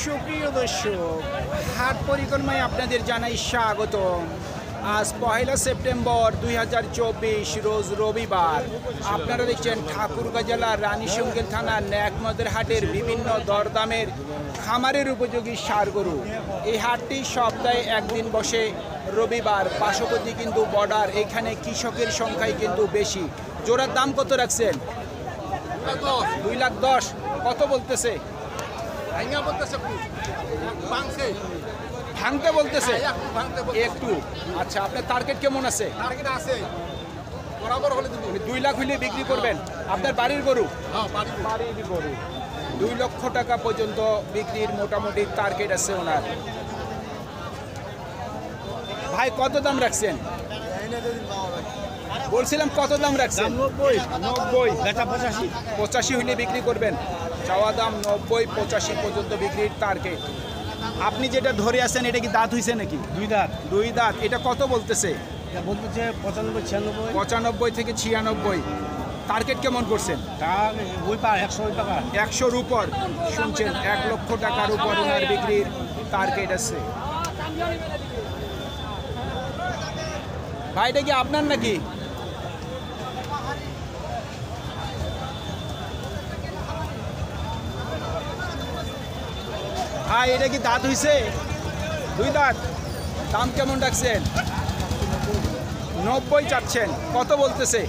সুপ্রিয় দর্শক, হাট পরিক্রমায় আপনাদের জানাই স্বাগত। আজ 1 সেপ্টেম্বর 2024 রোজ রবিবার। আপনারা দেখছেন ঠাকুরগাঁ জেলার রানীশঙ্গেল থানার ন্যাকমদের হাটের বিভিন্ন দরদামের খামারের উপযোগী ষাঁড় গরু। এই হাটটি সপ্তাহে একদিন বসে রবিবার। পার্শ্ববর্তী কিন্তু বর্ডার, এখানে কৃষকের সংখ্যাই কিন্তু বেশি। জোড়ার দাম কত রাখছেন? 2,10,000। কত বলতেছে? ভাঙতে বলতেছে একটু। আচ্ছা, আপনার টার্গেট কেমন আছে? 2 লাখ হইলে বিক্রি করবেন? আপনার বাড়ির গরু? বাড়ির গরু। 2 লক্ষ টাকা পর্যন্ত বিক্রির মোটামুটি টার্গেট আছে ওনার। ভাই কত দাম রাখছেন? বলছিলাম কত দাম রাখছেন? 90। 85 হইলে বিক্রি করবেন। চাওয়া দাম 90-85 পর্যন্ত বিক্রির টার্গেট। আপনি যেটা ধরে আছেন এটা কি দাঁত হইছে নাকি? 2 দাঁত। 2 দাঁত। এটা কত বলতেছে? বলতেছে 95-96। 95 থেকে 96। টার্গেট কেমন করছেন? ওই পা 100 টাকা। 100-র উপর। শুনছেন, 1 লক্ষ টাকার উপর ওনার বিক্রির টার্গেট আছে। ভাই এটা কি আপনার নাকি? ভাই এটা কি দাঁত হইছে? 2 দাঁত। দাম কেমন রাখছেন? 90 চাচ্ছেন। কত বলতেছে?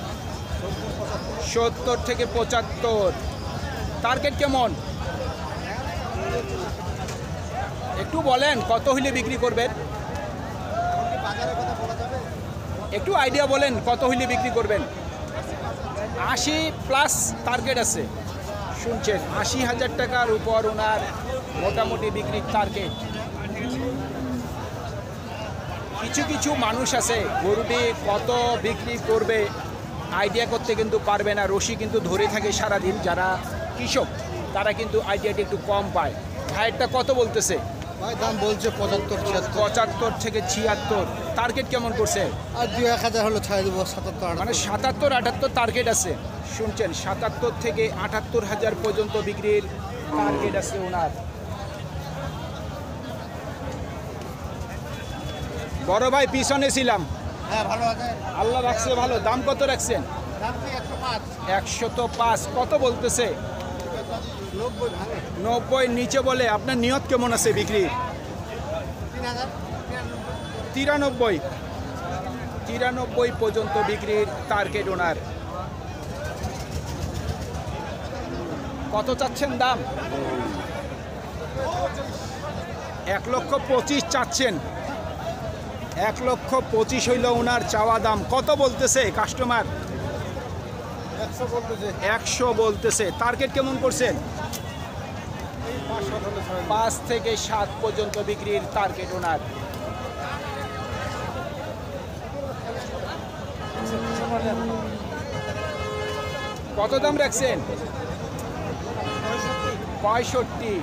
70 থেকে 75। টার্গেট কেমন? একটু বলেন কত হইলে বিক্রি করবেন? একটু আইডিয়া বলেন কত হইলে বিক্রি করবেন? 80+ টার্গেট আছে। শুনছেন, 80,000 টাকার উপর ওনার মোটামুটি বিক্রির টার্গেট। কিছু কিছু মানুষ আছে গরুটি কত বিক্রি করবে আইডিয়া করতে কিন্তু পারবে না। রশি কিন্তু ধরে থাকে সারাদিন। যারা কৃষক তারা কিন্তু আইডিয়াটি একটু কম পায়। ভাইয়েরটা কত বলতেছে? ভাই দাম বলছে 75 থেকে 76। টার্গেট কেমন করছে? আর 2-1000 হলো ছাড়ে দেবো। 77-78 মানে 77-78 টার্গেট আছে। শুনছেন, 77 থেকে 78,000 পর্যন্ত বিক্রির টার্গেট আছে ওনার। বড় ভাই পিছনে ছিলাম। হ্যাঁ ভালো আছে। আল্লাহ রাখছে ভালো। দাম কত রাখছেন? দাম 105। 105। কত বলতেছে? 90 ভাঙে। 90 নিচে বলে। আপনার নিয়ত কেমন আছে বিক্রি? 3000। 93 পর্যন্ত বিক্রির টার্গেট ওনার। কত চাচ্ছেন দাম? 1,25,000 চাচ্ছেন। 1,25,000 হইল ওনার চাওয়া দাম। কত বলতেছে কাস্টমার? 100 বলতেছে। 100 বলতেছে। টার্গেট কেমন করছেন? 5 থেকে 7 পর্যন্ত বিক্রির টার্গেট ওনার। কত দাম রাখছেন? 65।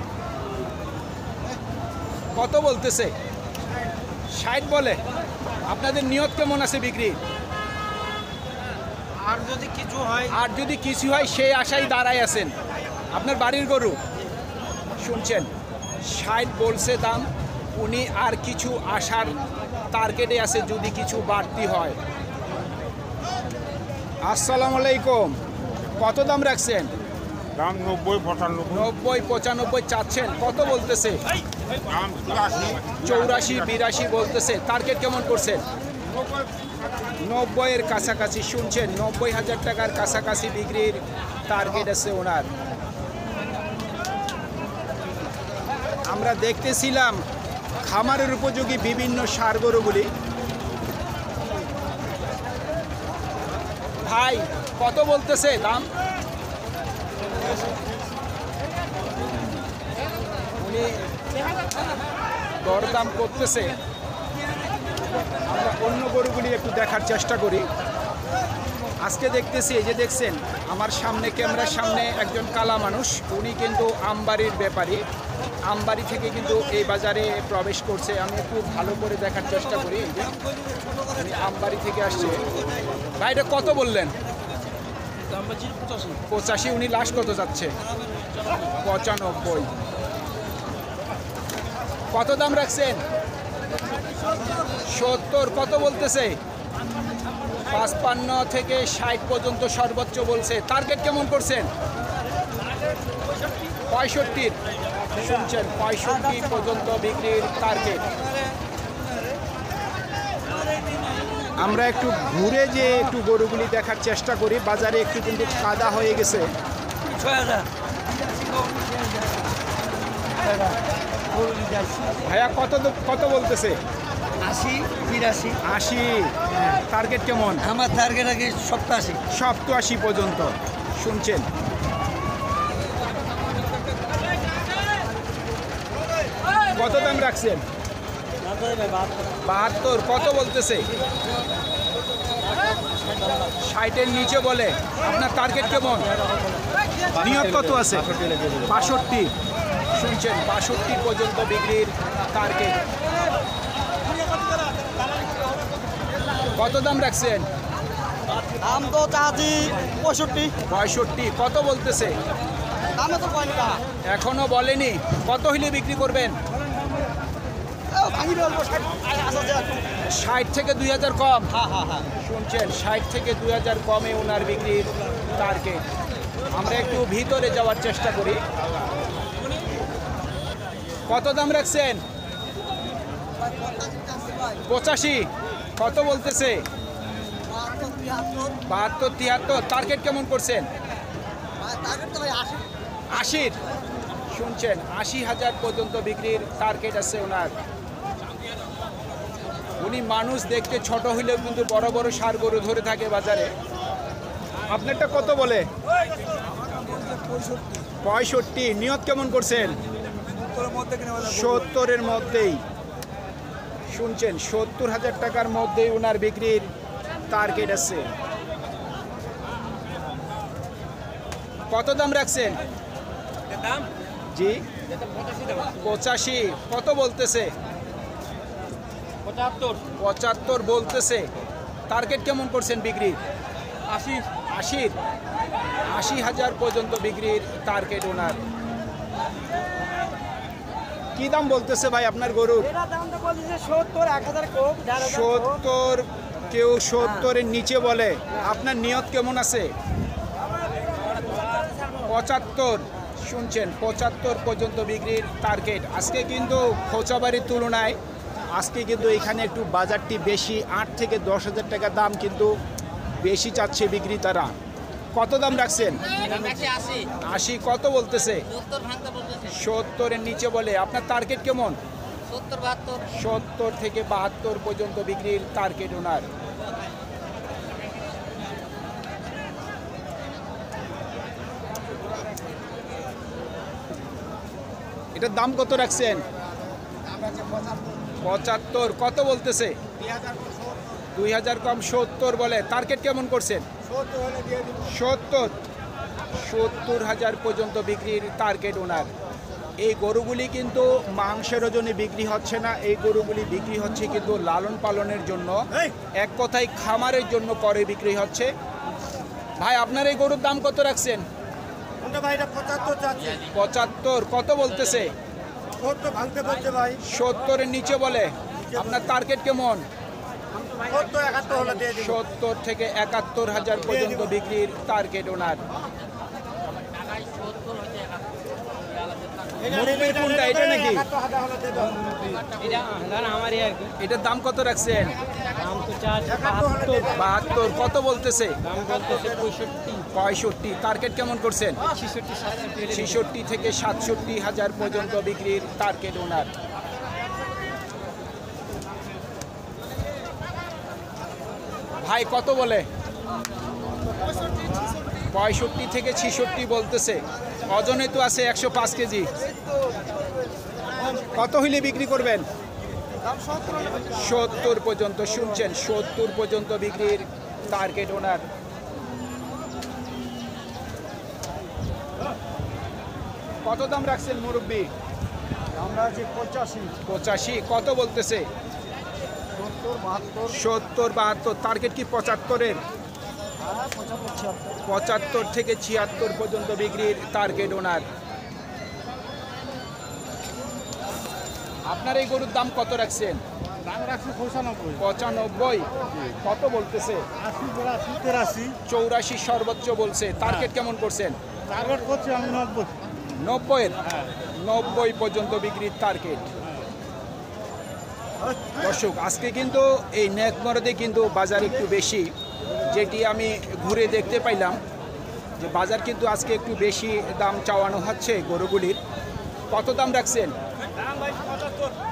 কত বলতেছে? 60 বলে। আপনাদের নিয়ত কেমন আছে বিক্রি? আর যদি কিছু হয় সেই আশায় দাঁড়ায় আছেন। আপনার বাড়ির গরু। শুনছেন, 60 বলছে দাম। উনি আর কিছু আশার টার্গেটে আছে যদি কিছু বাড়তি হয়। আসসালামু আলাইকুম। কত দাম রাখছেন? দাম 90-95। 90-95 চাচ্ছেন। কত বলতেছে? দাম 84-82 বলতেছে। টার্গেট কেমন করছেন? 90 এর কাছাকাছি। শুনছেন, 90,000 টাকার কাছাকাছি বিক্রির টার্গেট আছে ওনার। আমরা দেখতেছিলাম খামারের উপযোগী বিভিন্ন ষাঁড় গরুগুলি। ভাই কত বলতেছে দাম? উনি দরদাম করতেছে। আমরা অন্য গরুগুলি একটু দেখার চেষ্টা করি। আজকে দেখতেছি, এই যে দেখছেন আমার সামনে, ক্যামেরার সামনে একজন কালা মানুষ। উনি কিন্তু আমবাড়ির ব্যাপারী। আমবাড়ি থেকে কিন্তু এই বাজারে প্রবেশ করছে। আমি একটু ভালো করে দেখার চেষ্টা করি। এই যে উনি আমবাড়ি থেকে আসছে। ভাই এটা কত বললেন? 85। উনি লাস্ট কত যাচ্ছে? 95। কত দাম রাখছেন? 70। কত বলতেছে? 55 থেকে 60 পর্যন্ত সর্বোচ্চ বলছে। টার্গেট কেমন করছেন? 65। শুনছেন, 65 পর্যন্ত বিক্রির টার্গেট। আমরা একটু ঘুরে যে একটু গরুগুলি দেখার চেষ্টা করি। বাজারে একটু কিন্তু কাদা হয়ে গেছে। ভাইয়া কত বলতেছে? 80, 82। 80। টার্গেট কেমন? আমার টার্গেট আগে 87। 87 পর্যন্ত। শুনছেন, কত দাম রাখছেন? 72। কত বলতেছে? 60-এর নিচে বলে। আপনার টার্গেট কেমন? নিয়ত কত আছে? 62। শুনছেন, 62 পর্যন্ত বিক্রির টার্গেট। কত দাম রাখছেন? দাম তো চাচ্ছি 65। 65। কত বলতেছে? দামে তো কয়নি টাকা। এখনো বলেনি। কত হইলে বিক্রি করবেন? ভাঙি বলবো 60 থেকে 2000 কম। হ্যাঁ। শুনছেন, 60 থেকে 2000 কমে ওনার বিক্রির টার্গেট। আমরা একটু ভিতরে যাওয়ার চেষ্টা করি। কত দাম রাখছেন? 85। কত বলতেছে? 72, 73। টার্গেট কেমন করছেন? 80। শুনছেন, 80,000 পর্যন্ত বিক্রির টার্গেট আছে ওনার। উনি মানুষ দেখতে ছোট হইলেও কিন্তু বড় বড় ষাঁড় গরু ধরে থাকে বাজারে। আপনারটা কত বলে? 65। নিয়ত কেমন করছেন? 70-এর মধ্যেই। শুনছেন, 70,000 টাকার মধ্যেই ওনার বিক্রির টার্গেট আছে। কত দাম রাখছেন? জি, 85। কত বলতেছে? 75 বলতেছে। টার্গেট কেমন করছেন বিক্রি? 80। 80,000 পর্যন্ত বিক্রির টার্গেট ওনার। কি দাম বলতেছে ভাই আপনার গরুর? 70। কেউ 70-এর নিচে বলে। আপনার নিয়ত কেমন আছে? 75। শুনছেন, 75 পর্যন্ত বিক্রির টার্গেট। আজকে কিন্তু খোঁচাবাড়ির তুলনায় আজকে কিন্তু এখানে একটু বাজারটি বেশি। 8 থেকে 10,000 টাকা দাম কিন্তু বেশি চাচ্ছে বিক্রেতারা। কত দাম রাখছেন? 80। কত বলতেছে? 70-এর নিচে বলে। আপনার টার্গেট কেমন? 70 থেকে 72 পর্যন্ত বিক্রির টার্গেট ওনার। এটার দাম কত রাখছেন? 75। কত বলতেছে? 2000 কম। 70 বলে। টার্গেট কেমন করছেন? 70,000 পর্যন্ত বিক্রির টার্গেট ওনার। এই গরুগুলি কিন্তু মাংসের ওজনে বিক্রি হচ্ছে না। এই গরুগুলি বিক্রি হচ্ছে কিন্তু লালন পালনের জন্য, এক কথায় খামারের জন্য করে বিক্রি হচ্ছে। ভাই, আপনার এই গরুর দাম কত রাখছেন? 75। কত বলতেছে? 70-এর নিচে বলে। আপনার টার্গেট কেমন? 70 থেকে 71,000 পর্যন্ত বিক্রির টার্গেট ওনার। মুরব্বির কোনটা, এটা নাকি? এটার দাম কত রাখছেন? 72। কত বলতেছে? 65। টার্গেট কেমন করছেন? 66 থেকে 67,000 পর্যন্ত বিক্রির টার্গেট ওনার। ভাই কত বলে? 65 থেকে 66 বলতেছে। ওজনে তো আছে 105 কেজি। কত হইলে বিক্রি করবেন? 70 পর্যন্ত। শুনছেন, 70 পর্যন্ত বিক্রির টার্গেট ওনার। কত দাম রাখছেন মুরব্বি? আমরা আছি 85। কত বলতেছে? 70, 72। টার্গেট কি 75-এর? 75 থেকে 76 পর্যন্ত বিক্রির টার্গেট ওনার। আপনার এই গরুর দাম কত রাখছেন? দাম রাখছি 95, 95। কত বলতেছে? 80, 83, 84 সর্বোচ্চ বলছে। টার্গেট কেমন করছেন? টার্গেট করছি আমি 90। 90 90 পর্যন্ত বিক্রির টার্গেট। দর্শক আজকে কিন্তু এই নেকমরদে কিন্তু বাজার একটু বেশি, যেটি আমি ঘুরে দেখতে পাইলাম যে বাজার কিন্তু আজকে একটু বেশি দাম চাওয়ানো হচ্ছে গরুগুলির। কত দাম রাখছেন?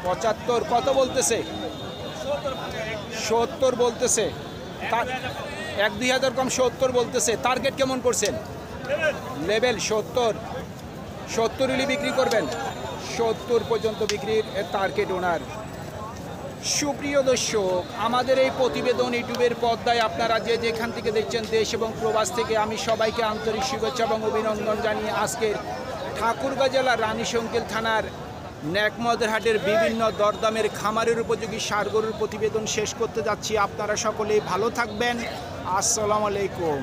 75। কত বলতেছে? 70 বলতেছে। 1-2 হাজার কম 70 বলতেছে। টার্গেট কেমন করছেন? লেভেল 70। 70 হলে বিক্রি করবেন। 70 পর্যন্ত বিক্রির টার্গেট ওনার। সুপ্রিয় দর্শক, আমাদের এই প্রতিবেদন ইউটিউবের পর্দায় আপনারা যে যেখান থেকে দেখছেন দেশ এবং প্রবাস থেকে, আমি সবাইকে আন্তরিক শুভেচ্ছা এবং অভিনন্দন জানিয়ে আজকের ঠাকুরগাঁ জেলার রানীশঙ্কেল থানার নেকমদের হাটের বিভিন্ন দরদামের খামারের উপযোগী ষাঁড় গরুর প্রতিবেদন শেষ করতে যাচ্ছি। আপনারা সকলেই ভালো থাকবেন। আসসালামু আলাইকুম।